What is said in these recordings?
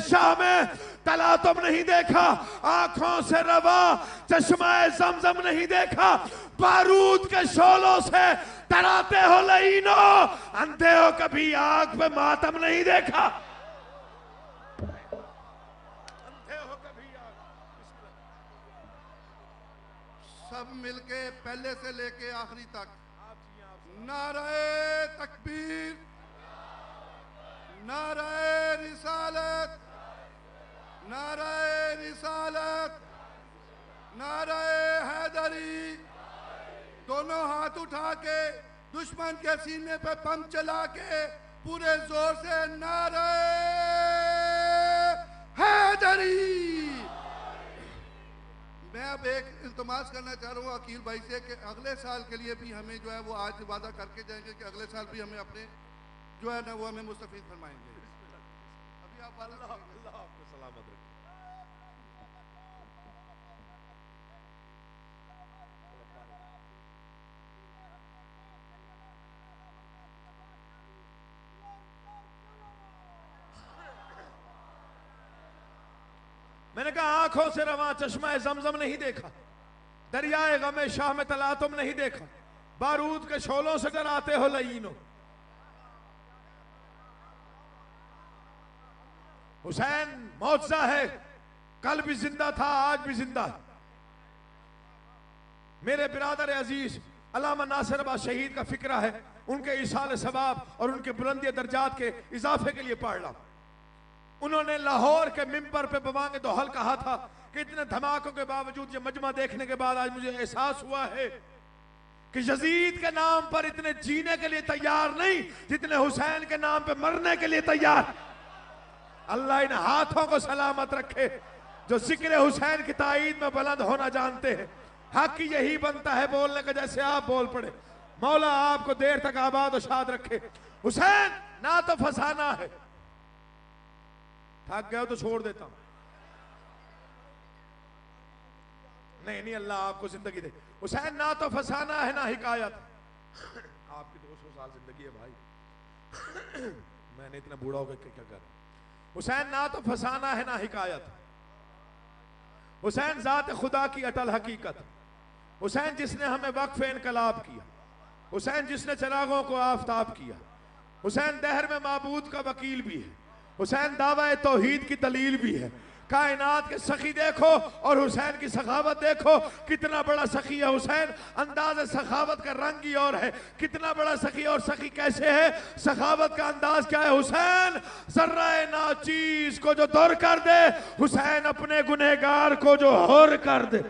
शाह में तला तुम नहीं देखा, आंखों से रवा चश्मा जमजम नहीं देखा, बारूद के शोलों से डराते हो लईनो, अंधे हो कभी आग पे मातम नहीं देखा। अंधे हो कभी आग। सब मिलके पहले से लेके आखिरी तक नारे तकबीर, नारे रिसालत, नारे रिसालत, नारे हैदरी। दोनों हाथ उठा के दुश्मन के सीने पे पंप चला के पूरे जोर से नारे हैदरी। मैं अब एक इल्तमास करना चाह रहा हूँ अकील भाई से कि अगले साल के लिए भी हमें जो है वो आज वादा करके जाएंगे कि अगले साल भी हमें अपने जो है ना वो हमें मुस्तफीद फरमाएंगे। अभी आप अल्लाह आपको सलामत रखें। मैंने कहा आंखों से रवा चश्मा जमजम नहीं देखा, दरियाए गमे शाह में तला तुम नहीं देखा, बारूद के शोलों से डराते हो लईनो। हुसैन मौजज़ा है, कल भी जिंदा था आज भी जिंदा है। मेरे बिरादर अजीज अल्लामा नासिर अब्बास शहीद का फिक्रा है, उनके इसाल सवाब और उनके बुलंदी दर्जात के इजाफे के लिए पढ़ रहा। उन्होंने लाहौर के मिंबर पे बवांगे दोहल कहा था कि इतने धमाकों के बावजूद ये मजमा देखने के बाद आज मुझे एहसास हुआ है कि यजीद के नाम पर इतने जीने के लिए तैयार नहीं जितने हुसैन के नाम पे मरने के लिए तैयार। अल्लाह इन हाथों को सलामत रखे जो जिक्र हुसैन की ताईद में बुलंद होना जानते हैं। हक यही बनता है बोलने का जैसे आप बोल पड़े। मौला आपको देर तक आबाद और शाद रखे। हुसैन ना तो फसाना है, थक गए हो तो छोड़ देता हूं। नहीं नहीं अल्लाह आपको जिंदगी दे। हुसैन ना तो फसाना है ना हिकायत। आपकी 200 साल जिंदगी है भाई, मैंने इतना बूढ़ा होकर क्या कर। हुसैन ना तो फसाना है ना हिकायत, हुसैन जात खुदा की अटल हकीकत, हुसैन जिसने हमें वक्फ इनकलाब किया, हुसैन जिसने चरागों को आफताब किया, हुसैन दहर में माबूद का वकील भी है, हुसैन दावा तौहीद की दलील भी है। कायनात के सखी देखो और हुसैन की सखावत देखो, कितना बड़ा सखी है हुसैन। अंदाज सखावत का रंग ही और है, कितना बड़ा सखी और सखी कैसे है, सखावत का अंदाज क्या है। हुसैन जर्राए नाचीज को जो दूर कर दे, हुसैन अपने गुनहगार को जो होर कर दे।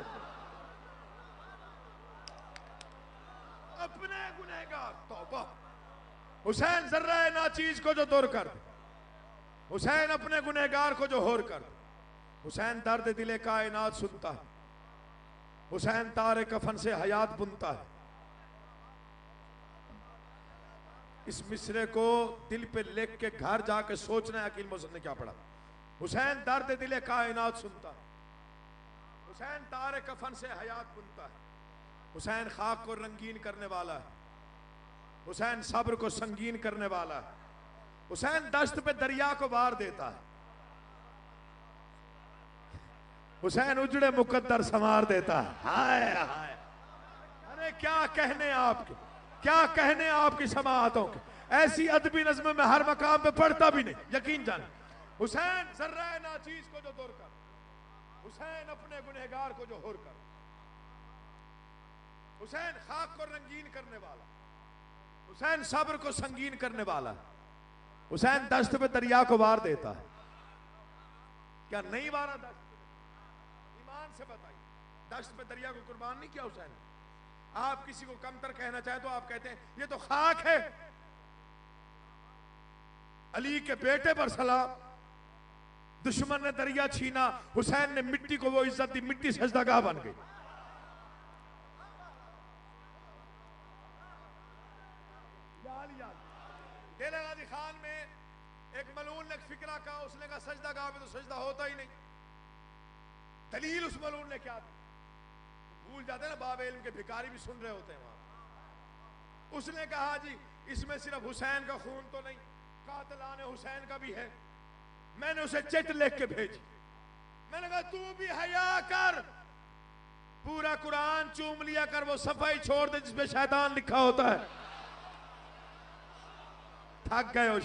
अपने गुनहगार तौबा, हुसैन जर्राए नाचीज को जो दूर कर दे, हुसैन अपने गुनहगार को जो होर कर दे। हुसैन दर्द दिले कायनात सुनता है, हुसैन तारे कफन से हयात बुनता है। इस मिसरे को दिल पे लिख के घर जाके सोचना है अकील मोहसिन ने क्या पढ़ा। हुसैन दर्द दिले कायनात सुनता है, हुसैन तारे कफन से हयात बुनता है, हुसैन खाक को रंगीन करने वाला है, हुसैन सब्र को संगीन करने वाला है, हुसैन दश्त पे दरिया को वार देता है, हुसैन उजड़े मुकद्दर संवार देता है। हाय हाय, अरे क्या कहने आपके, क्या कहने आपकी समाअतों के। ऐसी अदबी नज़्म में हर मकाम पे पढ़ता भी नहीं, यकीन जाने। हुसैन जर्राए नाचीज को जो दूर कर, हुसैन अपने गुनहगार को जो होर कर, हुसैन खाक को रंगीन करने वाला, हुसैन सब्र को संगीन करने वाला, हुसैन दश्त पे दरिया को वार देता है। क्या नहीं वारा दश्त? ईमान से बताइए, दश्त पे दरिया को कुर्बान नहीं किया हुसैन। आप किसी को कमतर कहना चाहे तो आप कहते हैं ये तो खाक है। अली के बेटे पर सलाम, दुश्मन ने दरिया छीना, हुसैन ने मिट्टी को वो इज्जत दी, मिट्टी सजदागाह बन गई। डेरा गाजी खान में एक मलून ने फिक्रा कहा, उसने कहा सजदागाह में तो सजदा होता ही नहीं। दलील उस मलून ने क्या दी? भूल जाते ना, बाब इल्म के भिखारी भी सुन रहे होते हैं वहां। उसने कहा जी इसमें सिर्फ हुसैन का खून तो नहीं, कातिलाने हुसैन का भी है। मैंने उसे चिट लिख के भेजी। मैंने कहा तू भी हया कर, पूरा कुरान चूम लिया कर, वो सफाई छोड़ दे जिसमें शैतान लिखा होता है। थक गए हो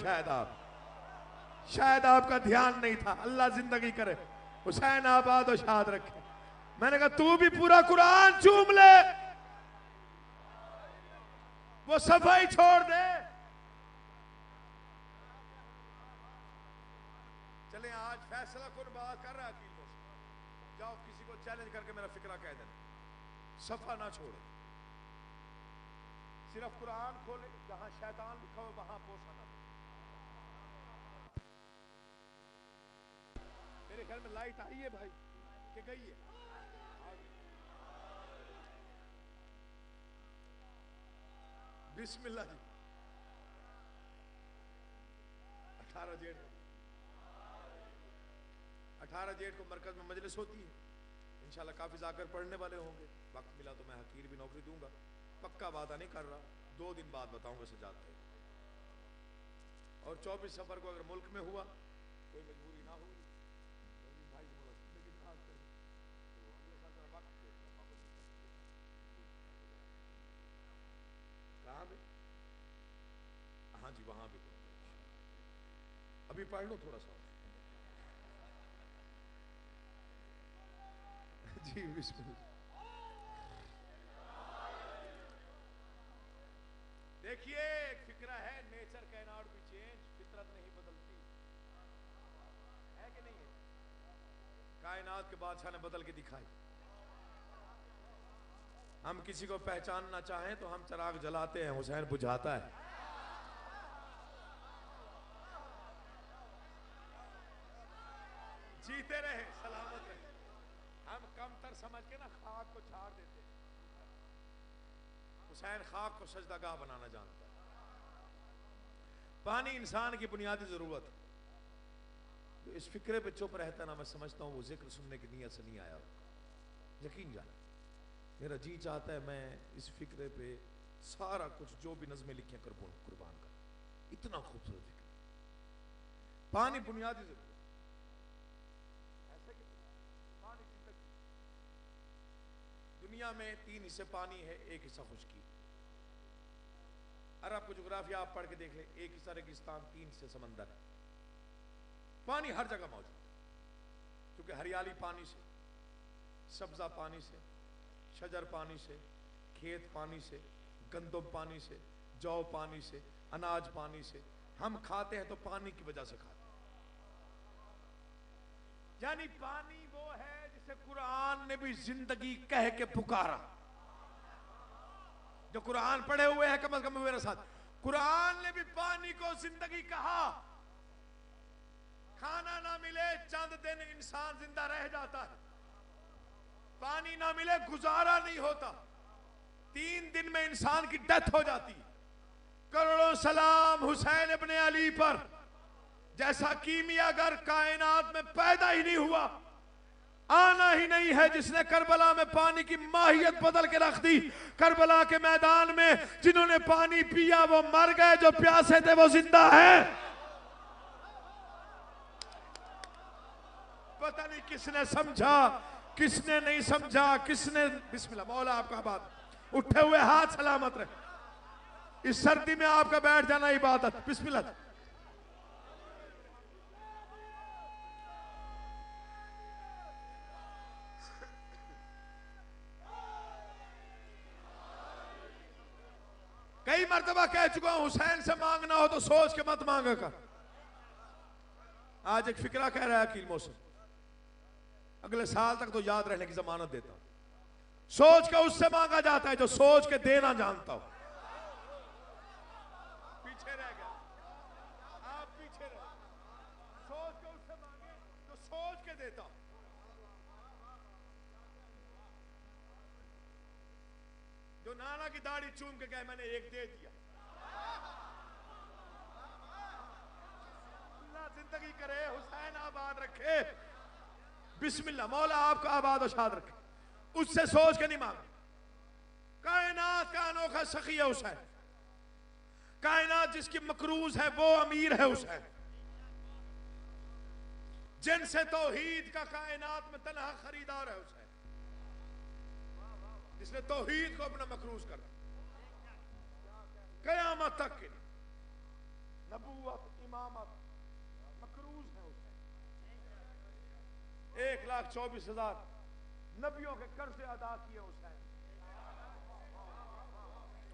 शायद आपका ध्यान नहीं था। अल्लाह जिंदगी करे, हुसैन आबाद और शाद रखे। मैंने कहा तू भी पूरा कुरान चूम ले, वो सफाई छोड़ दे। चले आज फैसला कौन बात कर रहा है? जाओ किसी को चैलेंज करके मेरा फिक्रा कह देना, सफा ना छोड़े, सिर्फ कुरान खोले, जहां शैतान लिखा हो वहां पोसा ना। मेरे घर में लाइट आई है भाई कि गई है? बिस्मिल्लाह जी। 18 जेठ को मरकज में मजलिस होती है। इंशाल्लाह काफी जाकर पढ़ने वाले होंगे। वक्त मिला तो मैं हकीर भी नौकरी दूंगा। पक्का वादा नहीं कर रहा, 2 दिन बाद बताऊंगा सजाद पे। और 24 सफर को अगर मुल्क में हुआ, कोई मजबूरी ना हुई, भाई जिंदगी में हाथ करें तो अगले साल का वक्त कहाँ पे? हाँ जी वहां भी अभी पढ़ लो थोड़ा सा जी। बिस्मिल्लाह। देखिए एक फिक्रा है, nature can not be change, फितरत नहीं बदलती, है कि नहीं है? कायनात के बादशाह ने बदल के दिखाई। हम किसी को पहचानना चाहें तो हम चिराग जलाते हैं, हुसैन बुझाता है। जीते रहे, सलामत रहे। हम कमतर समझ के ना खाक को छाड़ देते हैं। हुसैन खाक को सजदागाह बनाना जानता है। पानी इंसान की बुनियादी जरूरत है। तो इस फिक्रे पे चुप रहता ना, मैं समझता हूँ वो जिक्र सुनने की नीयत से नहीं आया। यकीन जाना, मेरा जी चाहता है मैं इस फिक्रे पे सारा कुछ जो भी नज़में लिखी हैं कुर्बान कर। इतना खूबसूरत फिक्र। पानी बुनियादी जरूरत। दुनिया में 3 हिस्से पानी है, 1 हिस्सा खुश्की। अरब को जोग्राफिया आप पढ़ के देख ले, 1 हिस्सा रेगिस्तान, 3 हिस्से समंदर है। पानी हर जगह मौजूद है, क्योंकि हरियाली पानी से, सब्जा पानी से, शजर पानी से, खेत पानी से, गंदम पानी से, जौ पानी से, अनाज पानी से। हम खाते हैं तो पानी की वजह से खाते हैं। यानी पानी वो है जिसे कुरान ने भी जिंदगी कह के पुकारा। जो कुरान पढ़े हुए हैं कम से कम मेरे साथ, कुरान ने भी पानी को जिंदगी कहा। खाना ना मिले चंद दिन इंसान जिंदा रह जाता है, पानी ना मिले गुजारा नहीं होता। 3 दिन में इंसान की डेथ हो जाती है। करोड़ों सलाम हुसैन इब्ने अली पर, जैसा कीमियागर कायनात में पैदा ही नहीं हुआ, आना ही नहीं है, जिसने करबला में पानी की माहियत बदल के रख दी। करबला के मैदान में जिन्होंने पानी पिया वो मर गए, जो प्यासे थे वो जिंदा है। पता नहीं किसने समझा, किसने नहीं समझा, किसने। बिस्मिल्लाह। मौला आपका बात, उठे हुए हाथ सलामत रहे। इस सर्दी में आपका बैठ जाना इबादत। बिस्मिल्लाह। कई मर्तबा कह चुका हूं, हुसैन से मांगना हो तो सोच के मत मांगा कर। आज एक फिक्रा कह रहा है अकील मौसम, अगले साल तक तो याद रहने की जमानत देता हूं। सोच के उससे मांगा जाता है जो सोच के देना जानता हो। पीछे रह गया, आप पीछे रह। सोच के उससे मांगे जो सोच के देता। जो नाना की दाढ़ी चूम के गए, मैंने एक दे दिया। अल्लाह जिंदगी करे, हुसैन आबाद रखे। बिस्मिल्लाह। मौला आपको आबाद और शाद रखे। उससे सोच के नहीं मांगे। कायनात का अनोखा सखी है हुसैन। कायनात जिसकी मकरूज है वो अमीर है हुसैन। जिनसे तौहीद का कायनात में तन्हा खरीदार है हुसैन, जिसने तौहीद को अपना मकरूज कर कयामत तक के नबूवत इमामत मकरूज है हुसैन। 1,24,000 नबियों के कर्जे अदा किए हुसैन।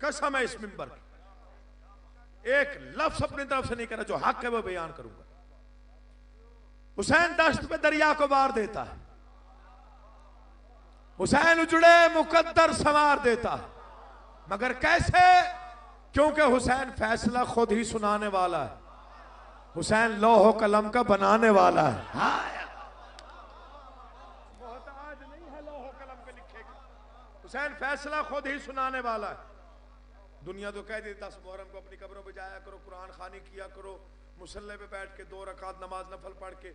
कसम है इस मिंबर की, एक लफ्ज अपनी तरफ से नहीं करा, जो हक है वो बयान करूंगा। हुसैन दश्त पे दरिया को मार देता है, हुसैन उजड़े मुकद्दर संवार देता है, मगर कैसे? क्योंकि हुसैन फैसला खुद ही सुनाने वाला है, हुसैन लौह कलम का बनाने वाला है। मोहताज नहीं है लौह कलम पे लिखेगा, हुसैन फैसला खुद ही सुनाने वाला है। दुनिया तो कह देती 10 मुहर्रम को अपनी कब्रों पे जाया करो, कुरान खानी किया करो, मुसल्ले पे बैठ के 2 रकात नमाज नफल पढ़ के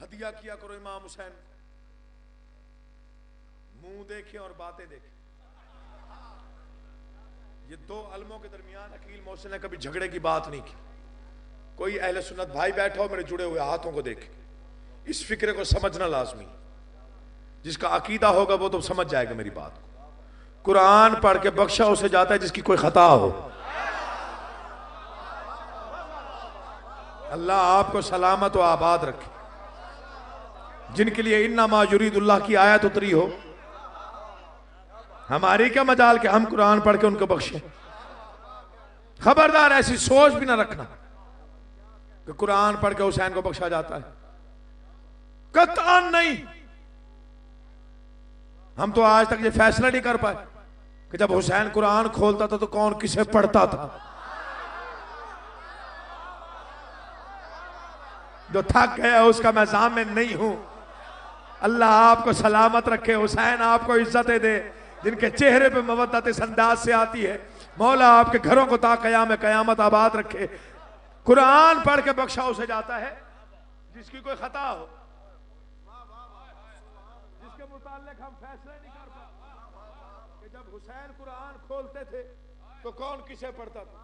हदिया किया करो इमाम हुसैन। मुंह देखे और बातें देखे। ये 2 अलमों के दरमियान अकील मोहसिन ने कभी झगड़े की बात नहीं की। कोई अहले सुन्नत भाई बैठा हो मेरे जुड़े हुए हाथों को देखे, इस फिक्रे को समझना लाजमी। जिसका अकीदा होगा वो तो समझ जाएगा मेरी बात को। कुरान पढ़ के बख्शा उसे जाता है जिसकी कोई खता हो। अल्लाह आपको सलामत व आबाद रखे। जिनके लिए इन्नमा युरीदुल्लाह की आयत उतरी हो, हमारी क्या मजाल कि हम कुरान पढ़ के उनको बख्शे। खबरदार ऐसी सोच भी ना रखना कि कुरान पढ़ के हुसैन को बख्शा जाता है, कतई नहीं। हम तो आज तक ये फैसला नहीं कर पाए कि जब हुसैन कुरान खोलता था तो कौन किसे पढ़ता था। जो थक गया उसका मैं जामिन नहीं हूं। अल्लाह आपको सलामत रखे, हुसैन आपको इज्जतें दे। जिनके चेहरे पे मवद्दत इस अंदाज से आती है, मौला आपके घरों को ता क़याम क़यामत आबाद रखे। कुरान पढ़ के बख्शा उसे जाता है जिसकी कोई खता हो, जिसके मुताल्लिक हम फैसला नहीं कर पाते कि जब हुसैन कुरान खोलते थे तो कौन किसे पढ़ता था।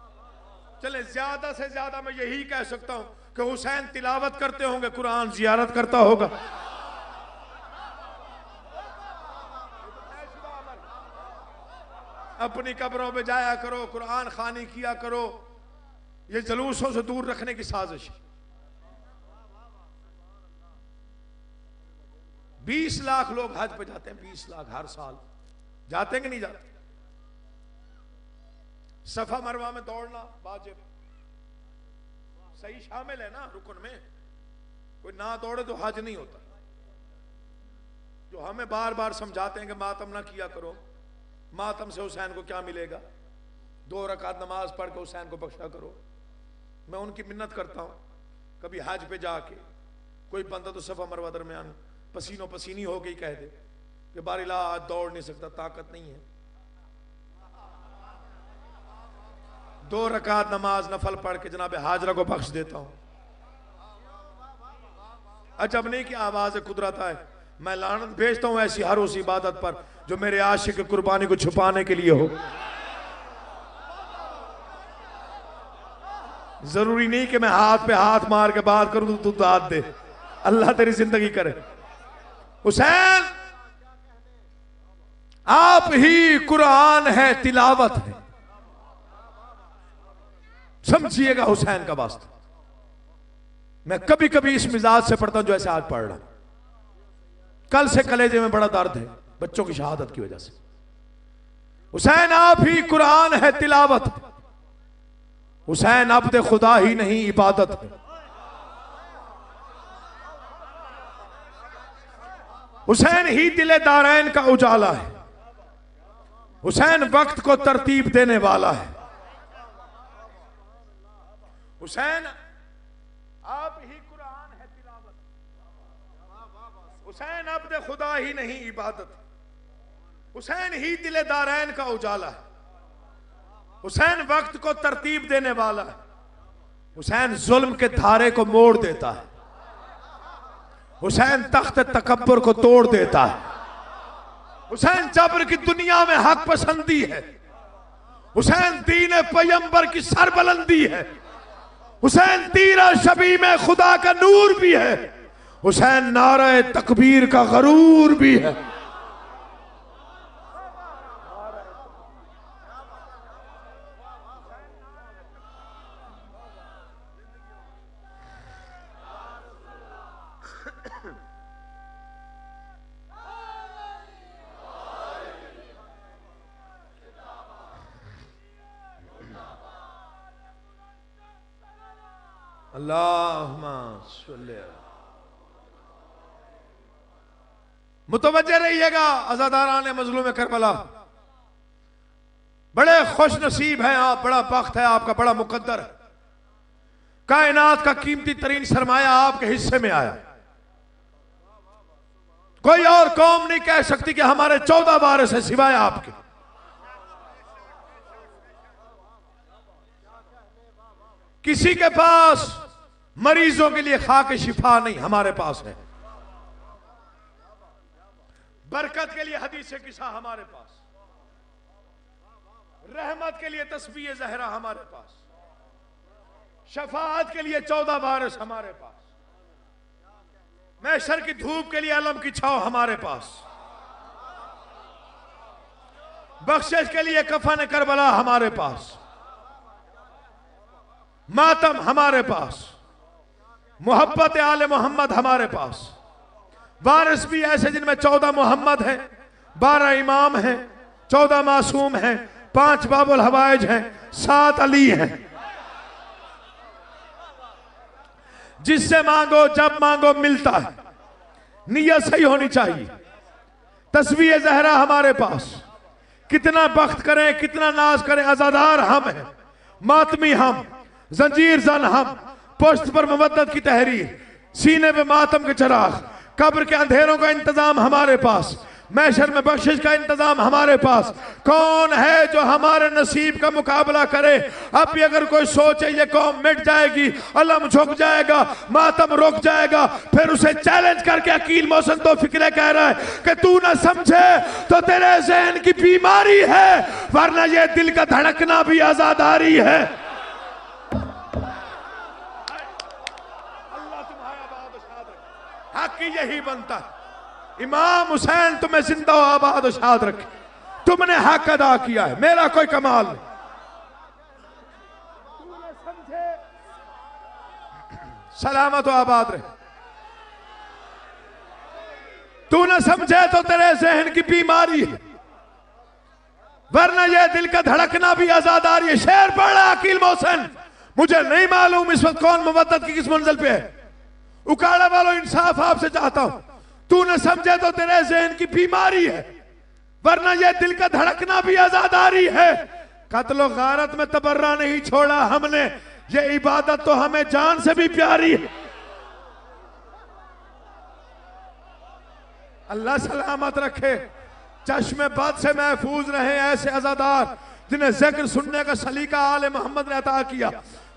चले ज्यादा से ज्यादा मैं यही कह सकता हूं कि हुसैन तिलावत करते होंगे, कुरान जियारत करता होगा। अपनी कब्रों पे जाया करो, कुरान खानी किया करो। ये जलूसों से दूर रखने की साजिश है। 20 लाख लोग हज पे जाते हैं, 20 लाख हर साल जाते हैं कि नहीं जाते। सफा मरवा में दौड़ना वाजिब, सही शामिल है ना रुकन में। कोई ना दौड़े तो हज नहीं होता। जो हमें बार बार समझाते हैं कि मातम ना किया करो, मातम से हुसैन को क्या मिलेगा। 2 रकात नमाज पढ़ के हुसैन को बख्शा करो। मैं उनकी मिन्नत करता हूं, कभी हज पे जाके कोई बंदा तो सफा मरवा दरमियान पसीनो पसीनी हो गई कह दे कि बारिला आज दौड़ नहीं सकता, ताकत नहीं है। 2 रकात नमाज नफल पढ़ के जनाब हाजरा को बख्श देता हूं। अजब नहीं कि आवाज कुदरत है। मैं लानत भेजता हूं ऐसी हर उस इबादत पर जो मेरे आशिक की कुर्बानी को छुपाने के लिए हो। जरूरी नहीं कि मैं हाथ पे हाथ मार के बात करूं तो तू दाद दे। अल्लाह तेरी जिंदगी करे। हुसैन आप ही कुरान है, तिलावत है। समझिएगा हुसैन का वास्ता। मैं कभी कभी इस मिजाज से पढ़ता हूं जो ऐसे आज पढ़ रहा। कल से कलेजे में बड़ा दर्द है बच्चों की शहादत की वजह से। हुसैन आप ही कुरान है, तिलावत है। हुसैन अब्द खुदा ही नहीं, इबादत है। हुसैन ही दिले दारैन का उजाला है। हुसैन वक्त को तरतीब देने वाला है। हुसैन आप ही कुरान है, तिलावत। हुसैन अब्द खुदा ही नहीं, इबादत। हुसैन ही दिले दारैन का उजाला है। हुसैन वक्त को तरतीब देने वाला है। हुसैन जुल्म के धारे को मोड़ देता है। हुसैन तख्त तकब्बुर को तोड़ देता है। हुसैन जबर की दुनिया में हक पसंदी है। हुसैन दीन पैगंबर की सरबलंदी है। हुसैन तीरा शबी में खुदा का नूर भी है। हुसैन नारे तकबीर का गरूर भी है। अल्लाहुम्मा सल्ली मुतवज्जे रहिएगा अज़ादारान मज़लूम करबला, बड़े खुश नसीब हैं आप, बड़ा बख्त है आपका, बड़ा मुकद्दर है। कायनात का कीमती तरीन सरमाया आपके हिस्से में आया। कोई और कौम नहीं कह सकती कि हमारे 14 वारिस है सिवाय आपके। किसी के पास मरीजों के लिए खाके शिफा नहीं, हमारे पास है। बरकत के लिए हदीस किसा हमारे पास, रहमत के लिए तस्बीह ज़हरा हमारे पास, शफाअत के लिए 14 वारिस हमारे पास, महशर की धूप के लिए अलम की छाव हमारे पास, बख्शिश के लिए कफन करबला हमारे पास, मातम हमारे पास, मोहब्बत आले मोहम्मद हमारे पास। वारिस भी ऐसे जिनमें 14 मोहम्मद हैं, 12 इमाम हैं, 14 मासूम हैं, 5 बाबुल हवाइज हैं, 7 अली हैं। जिससे मांगो जब मांगो मिलता है, नियत सही होनी चाहिए। तस्बीह ज़हरा हमारे पास, कितना बख्त करें कितना नाज करें, अज़ादार हम हैं, मातमी हम, जंजीर जन हम, पुश्त पर मवद्दत की तहरीर, सीने पे मातम के चराग, कब्र के अंधेरों का इंतजाम हमारे पास, महशर में बख्शिश का इंतजाम हमारे पास। कौन है जो हमारे नसीब का मुकाबला करे? अब भी अगर कोई सोचे ये कौम मिट जाएगी, अलम झुक जाएगा, मातम रुक जाएगा, फिर उसे चैलेंज करके अकील मोहसिन तो फिक्रे कह रहा है कि तू ना समझे तो तेरे ज़हन की बीमारी है, वरना ये दिल का धड़कना भी आजादारी है। हक यही बनता है। इमाम हुसैन तुम्हें जिंदा आबाद और शाद रखे, तुमने हक अदा किया है, मेरा कोई कमाल नहीं। सलामत आबाद रहे। तू न समझे तो तेरे जहन की बीमारी है, वरना यह दिल का धड़कना भी आजादारी है। शेर पढ़ा अकील मोहसिन, मुझे नहीं मालूम इस वक्त कौन मुवद्दत की किस मंजिल पे है। उकाड़ा वालों इंसाफ आपसे चाहता हूं, तू न समझे तो तेरे ज़हन की बीमारी है, वरना यह दिल का धड़कना भी आजादारी है। कत्लो गारत में तबर्रा नहीं छोड़ा हमने, ये इबादत तो हमें जान से भी प्यारी है। अल्लाह सलामत रखे, चश्मे बद से महफूज रहे ऐसे अज़ादार जिन्हें जिक्र सुनने का सलीका आले मोहम्मद ने अता किया।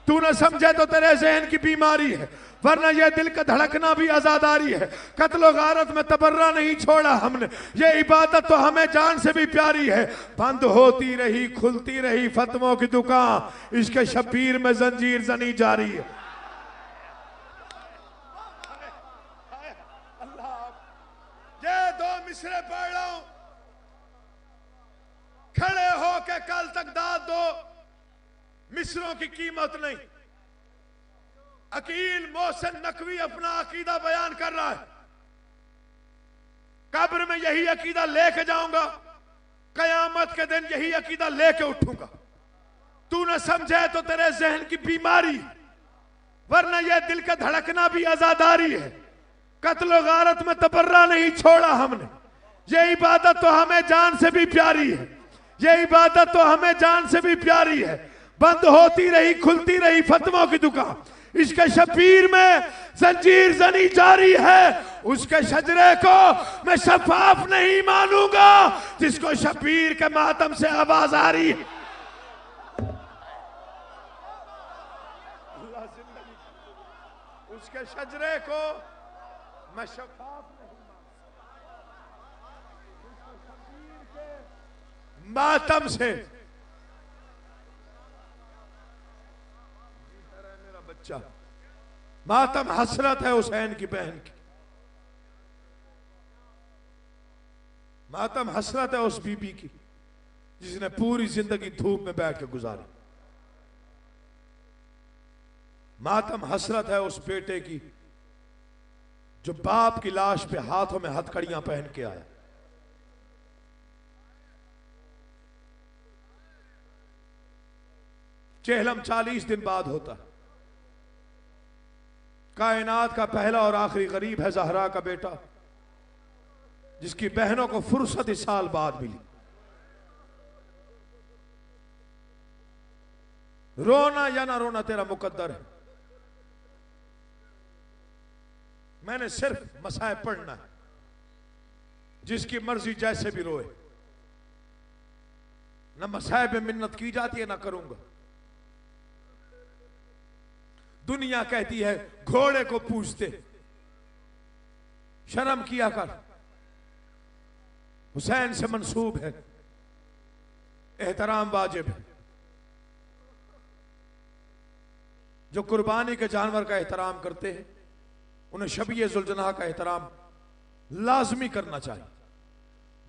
तू न समझे तो तेरे ज़हन की बीमारी है, वरना यह दिल का धड़कना भी आजादारी है। कत्लो गारत में तबर्रा नहीं छोड़ा हमने, ये इबादत तो हमें जान से भी प्यारी है। बंद होती रही खुलती रही फतवों की दुकान, इसके शबीर में जंजीर जनी जारी है। ये 2 मिसरे पढ़ रहा हूं, खड़े हो के कल तक दाद दो, मिसरों की कीमत नहीं। अकील मोहसिन नकवी अपना अकीदा बयान कर रहा है, कब्र में यही अकीदा लेके जाऊंगा, कयामत के दिन यही अकीदा लेके उठूंगा। तू न समझे तो तेरे जहन की बीमारी, वरना यह दिल का धड़कना भी आजादारी है। कत्लो गारत में तबर्रा नहीं छोड़ा हमने, ये इबादत तो हमें जान से भी प्यारी है, ये इबादत तो हमें जान से भी प्यारी है। बंद होती रही खुलती रही फतवों की दुकान, इसके शबीर में जंजीर जनी जारी है। उसके शजरे को मैं शफाफ नहीं मानूंगा जिसको शबीर के मातम से आवाज आ रही है। उसके शजरे को मैं शफाफ नहीं मानूंगा मातम से। मातम हसरत है हुसैन की बहन की, मातम हसरत है उस बीबी की जिसने पूरी जिंदगी धूप में बैठ के गुजारी। मातम हसरत है उस बेटे की जो बाप की लाश पे हाथों में हथकड़ियां पहन के आया। चेहलम 40 दिन बाद होता है। कायनात का पहला और आखिरी गरीब है ज़हरा का बेटा, जिसकी बहनों को फुर्सत इस साल बाद मिली। रोना या ना रोना तेरा मुकद्दर है। मैंने सिर्फ मसाइब पढ़ना है, जिसकी मर्जी जैसे भी रोए। ना मसाइब में मिन्नत की जाती है ना करूंगा। दुनिया कहती है घोड़े को पूजते, शर्म किया कर, हुसैन से मंसूब है, एहतराम वाजिब है। जो कुर्बानी के जानवर का एहतराम करते हैं उन्हें शबीए जुल्जनाह का एहतराम लाजमी करना चाहिए।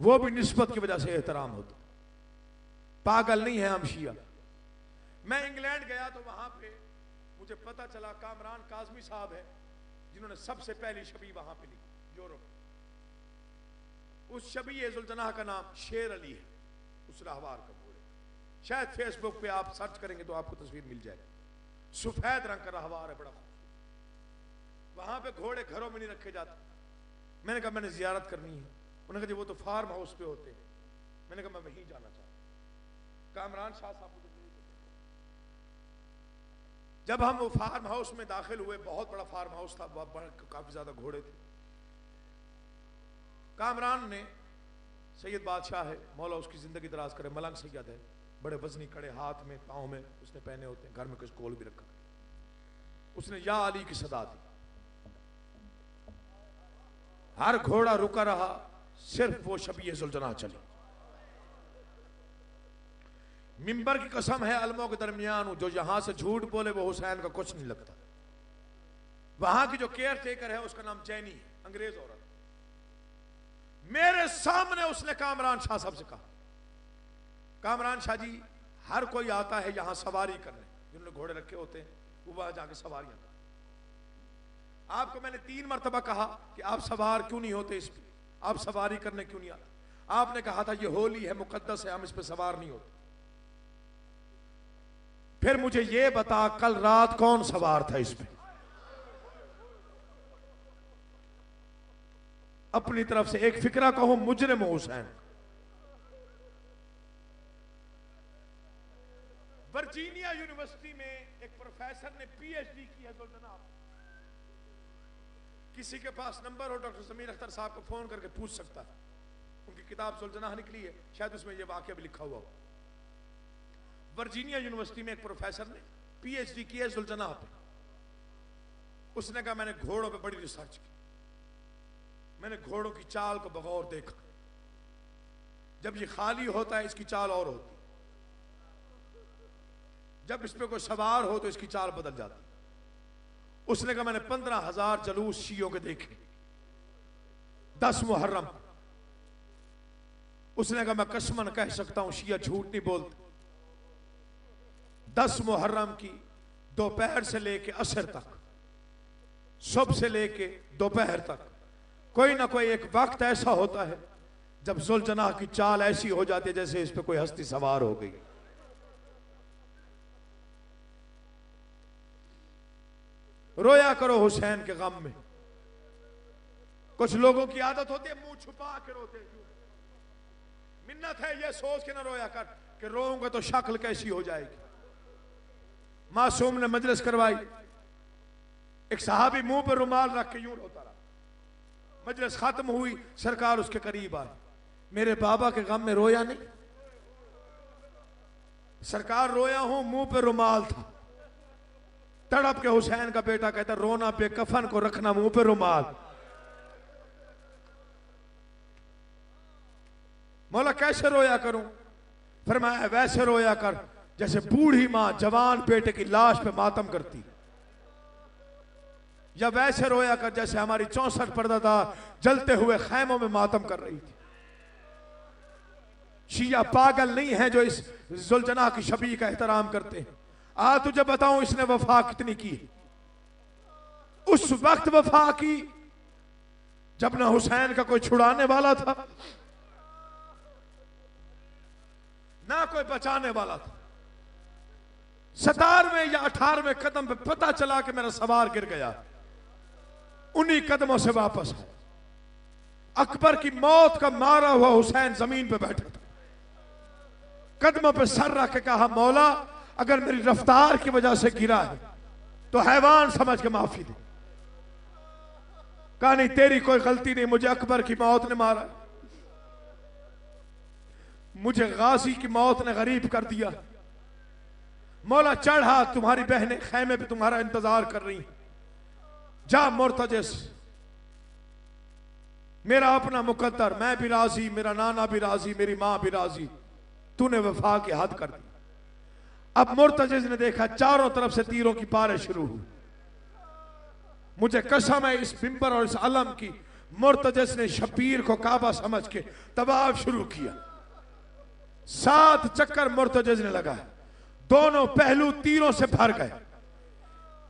वो भी निस्बत की वजह से एहतराम होता। पागल नहीं है हम शिया। मैं इंग्लैंड गया तो वहां पे मुझे पता चला कामरान काजमी साहब है जिन्होंने सबसे पहली शबी वहां पे लिखी यूरोप। उस शबीए जुल्जनाह का नाम शेर अली है, उस रहवार का घोड़े। शायद फेसबुक पे आप सर्च करेंगे तो आपको तस्वीर मिल जाएगी। सफेद रंग का रहवार है, बड़ा खूबसूरत। वहां पे घोड़े घरों में नहीं रखे जाते। मैंने कहा मैंने जियारत करनी है। उन्होंने कहा जी वो तो फार्म हाउस पे होते हैं। मैंने कहा मैं वहीं जाना चाहता हूं। कामरान शाह साहब मुझे जब हम वो फार्म हाउस में दाखिल हुए, बहुत बड़ा फार्म हाउस था, काफी ज्यादा घोड़े थे। कामरान ने, सैयद बादशाह है, मौला उसकी जिंदगी दराज करे, मलंग सैयद है, बड़े वजनी कड़े हाथ में पाँव में उसने पहने होते हैं, घर में कुछ कोल भी रखा। उसने या अली की सदा दी। हर घोड़ा रुका रहा, सिर्फ वो शबीए जुल्जनाह चली। मिंबर की कसम है अलमों के दरमियान हूं, जो यहां से झूठ बोले वो हुसैन का कुछ नहीं लगता। वहां की जो केयर टेकर है उसका नाम जैनी है, अंग्रेज औरत। मेरे सामने उसने कामरान शाह साहब से कहा, कामरान शाह जी हर कोई आता है यहां सवारी करने, जिन्होंने घोड़े रखे होते हैं वो वहां जाके सवारियां करते। आपको मैंने 3 मरतबा कहा कि आप सवार क्यों नहीं होते इस पे, आप सवारी करने क्यों नहीं आते। आपने कहा था ये होली है, मुकद्दस है, हम इस पे सवार नहीं होते। फिर मुझे ये बता कल रात कौन सवार था इस पे। अपनी तरफ से एक फिक्रा कहो, मुजरिम हुसैन। वर्जीनिया यूनिवर्सिटी में एक प्रोफेसर ने पीएचडी की है जुल्जनाह। किसी के पास नंबर हो डॉक्टर समीर अख्तर साहब को फोन करके पूछ सकता है। उनकी किताब जुल्जनाह निकली है, शायद उसमें यह वाकया भी लिखा हुआ हो। वर्जीनिया यूनिवर्सिटी में एक प्रोफेसर ने पीएचडी की है जुल्जनाह पे। उसने कहा मैंने घोड़ों पे बड़ी रिसर्च की, मैंने घोड़ों की चाल को बगौर देखा। जब ये खाली होता है इसकी चाल और होती, जब इस पे कोई सवार हो तो इसकी चाल बदल जाती। उसने कहा मैंने 15,000 जलूस शियों के देखे 10 मुहर्रम। उसने कहा मैं कसमन कह सकता हूं शिया झूठ नहीं बोलते। 10 मुहर्रम की दोपहर से लेके असर तक, सुबह से लेके दोपहर तक, कोई ना कोई एक वक्त ऐसा होता है जब जुल्जनाह की चाल ऐसी हो जाती है जैसे इस पे कोई हस्ती सवार हो गई। रोया करो हुसैन के गम में। कुछ लोगों की आदत होती है मुंह छुपा के रोते। मिन्नत है ये सोच के ना रोया कर कि रोऊंगा तो शक्ल कैसी हो जाएगी। मासूम ने मजलिस करवाई, एक सहाबी मुंह पर रुमाल रख के यूं रोता रहा। मजलिस खत्म हुई, सरकार उसके करीब आए, मेरे बाबा के गम में रोया नहीं? सरकार रोया हूं, मुंह पे रुमाल था। तड़प के हुसैन का बेटा कहता रोना पे कफन को रखना मुंह पे रुमाल। मौला कैसे रोया करूं? फरमाया वैसे रोया कर जैसे बूढ़ी मां जवान बेटे की लाश पे मातम करती, या वैसे रोया कर जैसे हमारी 64 पर्दादार जलते हुए खैमों में मातम कर रही थी। शिया पागल नहीं है जो इस जुलजना की शबी का एहतराम करते हैं। आ तुझे बताऊं इसने वफा कितनी की। उस वक्त वफा की जब ना हुसैन का कोई छुड़ाने वाला था ना कोई बचाने वाला था। 17वें या 18वें कदम पे पता चला कि मेरा सवार गिर गया। उन्हीं कदमों से वापस आया। अकबर की मौत का मारा हुआ हुसैन जमीन पे बैठा था। कदमों पे सर रख के कहा, मौला अगर मेरी रफ्तार की वजह से गिरा है तो हैवान समझ के माफी दे। कहा नहीं, तेरी कोई गलती नहीं, मुझे अकबर की मौत ने मारा, मुझे गाजी की मौत ने गरीब कर दिया। मौला चढ़ा, तुम्हारी बहनें खैमे पे तुम्हारा इंतजार कर रही। जा मुर्तजिस, मेरा अपना मुकद्दर, मैं भी राजी, मेरा नाना भी राजी, मेरी मां भी राजी, तूने वफा की हद कर दी। अब मुर्तजिस ने देखा चारों तरफ से तीरों की बारिश शुरू हुई। मुझे कसम है इस मिंबर और इस अलम की, मुर्तजिस ने शबीर को काबा समझ के तवाफ शुरू किया। 7 चक्कर मुर्तजिस ने लगाया। दोनों पहलू तीरों से भर गए।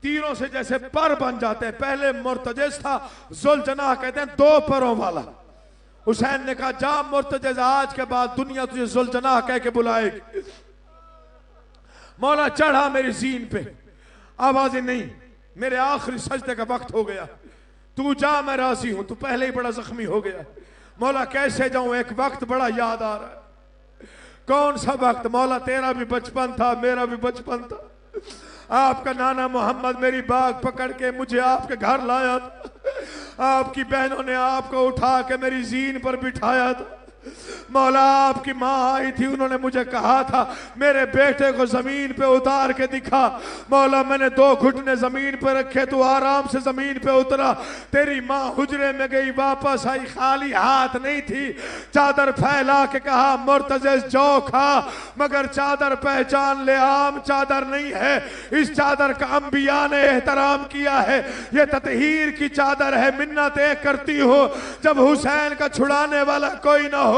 तीरों से जैसे पर बन जाते हैं। पहले मुर्तजिस था, जुलजना कहते हैं 2 परों वाला। हुसैन ने कहा, जा मुर्तजिस, आज के बाद दुनिया तुझे जुलजना कह के बुलाएगी। मौला चढ़ा मेरी जीन पे, आवाजें नहीं, मेरे आखिरी सजदे का वक्त हो गया, तू जा, मैं राजी हूं, तू पहले ही बड़ा जख्मी हो गया। मौला कैसे जाऊं, एक वक्त बड़ा याद आ रहा है। कौन सा वक्त? मौला तेरा भी बचपन था, मेरा भी बचपन था। आपका नाना मोहम्मद मेरी बाग पकड़ के मुझे आपके घर लाया था। आपकी बहनों ने आपको उठा के मेरी जीन पर बिठाया था। मौला आपकी माँ आई थी, उन्होंने मुझे कहा था मेरे बेटे को जमीन पे उतार के दिखा। मौला मैंने 2 घुटने जमीन पे रखे, तू आराम से जमीन पे उतरा। तेरी माँ हुजरे में गई, वापस आई, खाली हाथ नहीं थी। चादर फैला के कहा, मुर्तजिस जौ खा, मगर चादर पहचान ले, आम चादर नहीं है। इस चादर का अंबिया ने एहतराम किया है। ये ततहीर की चादर है। मिन्नत एक करती हो, जब हुसैन का छुड़ाने वाला कोई ना हो,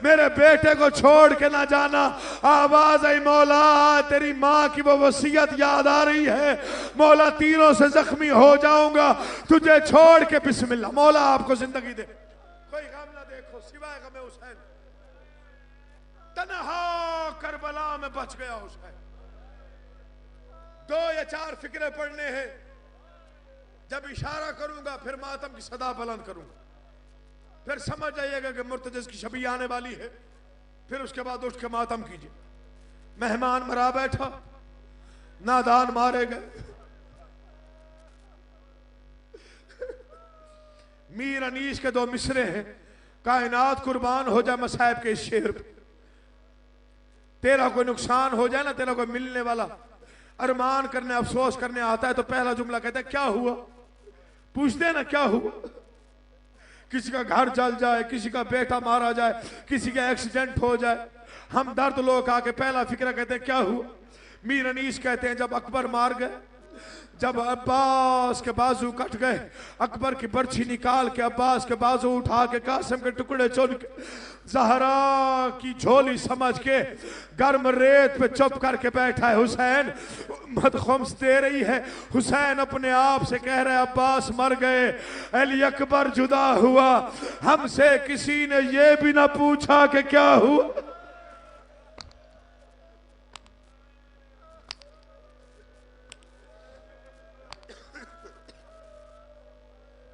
मेरे बेटे को छोड़ के ना जाना। आवाज आई, मौला तेरी माँ की वो वसीयत याद आ रही है, मौला तीरों से जख्मी हो जाऊंगा, तुझे छोड़ के बिस्मिल्लाह। मौला आपको जिंदगी दे, कोई गम ना देखो सिवाय गम हुसैन। तन्हा करबला में बच गया हुसैन। 2 या 4 फिक्रे पढ़ने हैं। जब इशारा करूंगा फिर मातम की सदा बुलंद करूंगा, फिर समझ जाइएगा कि मुर्तजिस की शबी आने वाली है। फिर उसके बाद उठ के मातम कीजिए। मेहमान मरा बैठा, नादान मारे गए। मीर अनीस के 2 मिसरे हैं, कायनात कुर्बान हो जाए मसाइब के इस शेर पे। तेरा कोई नुकसान हो जाए ना, तेरा कोई मिलने वाला अरमान करने अफसोस करने आता है तो पहला जुमला कहता है क्या हुआ। पूछते ना क्या हुआ। किसी का घर जल जाए, किसी का बेटा मारा जाए, किसी का एक्सीडेंट हो जाए, हम दर्द लोग आके पहला फिक्र कहते हैं क्या हुआ। मीर अनीस कहते हैं जब अकबर मार गए, जब अब्बास के बाजू कट गए, अकबर की बर्छी निकाल के अब्बास के बाजू उठा के कासिम के टुकड़े चुन के ज़हरा की झोली समझ के गर्म रेत पे चुप करके बैठा है हुसैन। मदखुम्स दे रही है। हुसैन अपने आप से कह रहे अब्बास मर गए, अली अकबर जुदा हुआ, हमसे किसी ने ये भी ना पूछा कि क्या हुआ।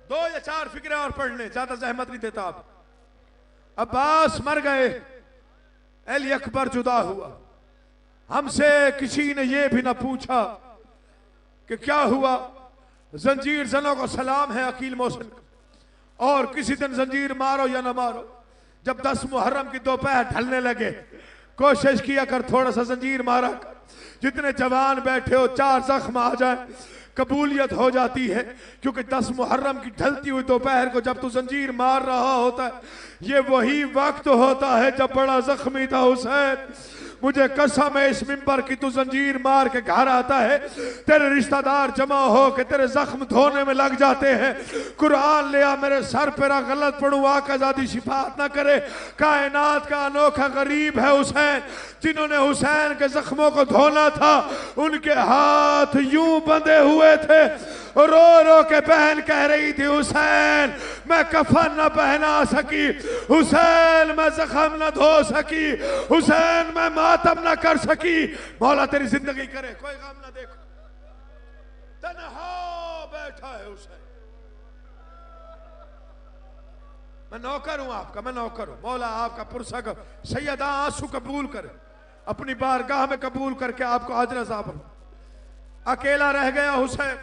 दो या चार फिक्रे और पढ़ ले, ज्यादा जहमत नहीं देता आप। अब्बास मर गए, अली अकबर जुदा हुआ, हमसे किसी ने यह भी ना पूछा कि क्या हुआ। जंजीर जनों को सलाम है अकील मोहसिन, और किसी दिन जंजीर मारो या ना मारो। जब 10 मुहर्रम की दोपहर ढलने लगे, कोशिश किया कर थोड़ा सा जंजीर मारा कर, जितने जवान बैठे हो 4 जख्म आ जाए, कबूलियत हो जाती है। क्योंकि 10 मुहर्रम की ढलती हुई दोपहर को जब तू जंजीर मार रहा होता है, ये वही वक्त होता है जब बड़ा जख्मी था हुसैन। मुझे कसम है इस मिंबर की तू जंजीर मार के घर आता है, तेरे रिश्तेदार जमा हो के तेरे जख्म धोने में लग जाते हैं। कुरान ले आ मेरे सर पे ना गलत पढ़ू, आका ज़ादी शिफात ना करे। कायनात का अनोखा गरीब है हुसैन, जिन्होंने हुसैन के जख्मों को धोना था उनके हाथ यूं बंधे हुए थे। रो रो के बहन कह रही थी हुसैन मैं कफन न पहना सकी, हुसैन मैं जख्म न धो सकी, हुसैन मैं मातम न कर सकी। मौला तेरी जिंदगी करे, कोई गम न देखो, तन्हा बैठा है हुसैन। मैं नौकर हूं आपका, मैं नौकर हूं। मौला आपका पुरसा कर, सैयदा आंसू कबूल करे, अपनी बारगाह में कबूल करके आपको आज रज़ा पर। अकेला रह गया हुसैन,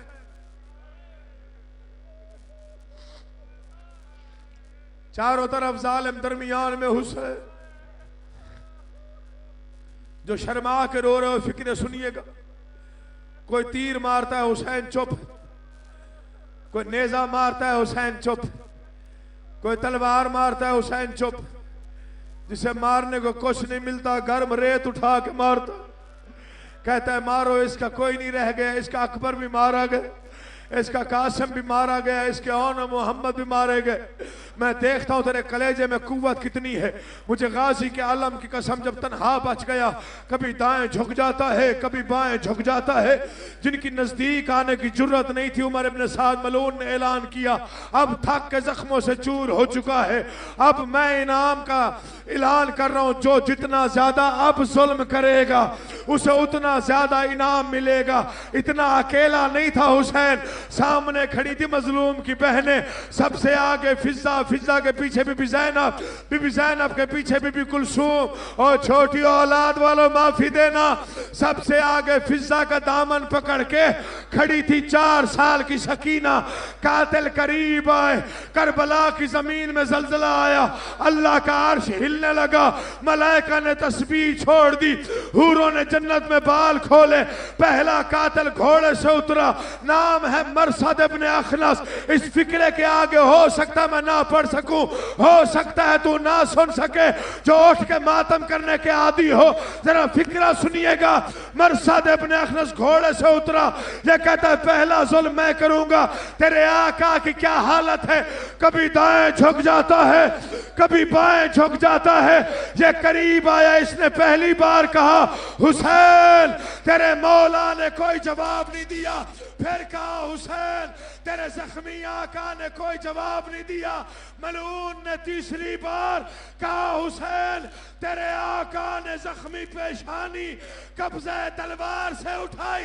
चारों तरफ जालिम, दरमियान में हुसैन। जो शर्मा के रो रहे हो फिक्र सुनिएगा, कोई तीर मारता है हुसैन चुप, कोई नेजा मारता है हुसैन चुप, कोई तलवार मारता है हुसैन चुप। जिसे मारने को कुछ नहीं मिलता गर्म रेत उठा के मारता, कहता है मारो इसका कोई नहीं रह गया, इसका अकबर भी मारा गया, इसका कासिम भी मारा गया, इसके औन मोहम्मद भी मारे गए। मैं देखता हूं तेरे कलेजे में कुव्वत कितनी है। मुझे गाजी के आलम की कसम, जब तन्हा बच गया कभी दाएं झुक जाता है कभी बाएं झुक जाता है। जिनकी नजदीक आने की जुर्रत नहीं थी उमर इब्न साद मलून ने ऐलान किया अब थक के जख्मों से चूर हो चुका है, अब मैं इनाम का ऐलान कर रहा हूं, जो जितना ज्यादा अब जुल्म करेगा उसे उतना ज्यादा इनाम मिलेगा। इतना अकेला नहीं था हुसैन, सामने खड़ी थी मजलूम की बहनें, सबसे आगे फिजा, फिजा के पीछे बीबी ज़ैनब, बीबी ज़ैनब के पीछे बीबी कुलसूम, और छोटी औलाद वालों माफी देना, सबसे आगे फिजा का दामन पकड़ के खड़ी थी 4 साल की सकीना। कातिल करीब आए, करबला की जमीन में जलजला आया, अल्लाह का अर्श हिलने लगा, मलाइका ने तस्बीह छोड़ दी, हूरों ने जन्नत में बाल खोले। पहला कातिल घोड़े से उतरा, नाम है मरसद इब्न अखनस। इस फिक्रे के आगे हो सकता मैं ना पढ़ सकूं, हो सकता है तू ना सुन सके, जो उठ के मातम करने के आदी हो। जरा फिक्रा सुनिएगा, मरसद इब्न अखनस घोड़े से उतरा, ये कहता है पहला जुल्म मैं करूंगा। तेरे आका की क्या हालत है, कभी दाएं झुक जाता है कभी बाएं झुक जाता है। ये करीब आया, इसने पहली बार कहा हुसैन, तेरे मौला ने कोई जवाब नहीं दिया। फिर कहा हुसैन, तेरे जख्मी आका ने कोई जवाब नहीं दिया। मलून ने तीसरी बार कहा हुसैन, तेरे आका ने जख्मी पेशानी कब्जे तलवार से उठाई।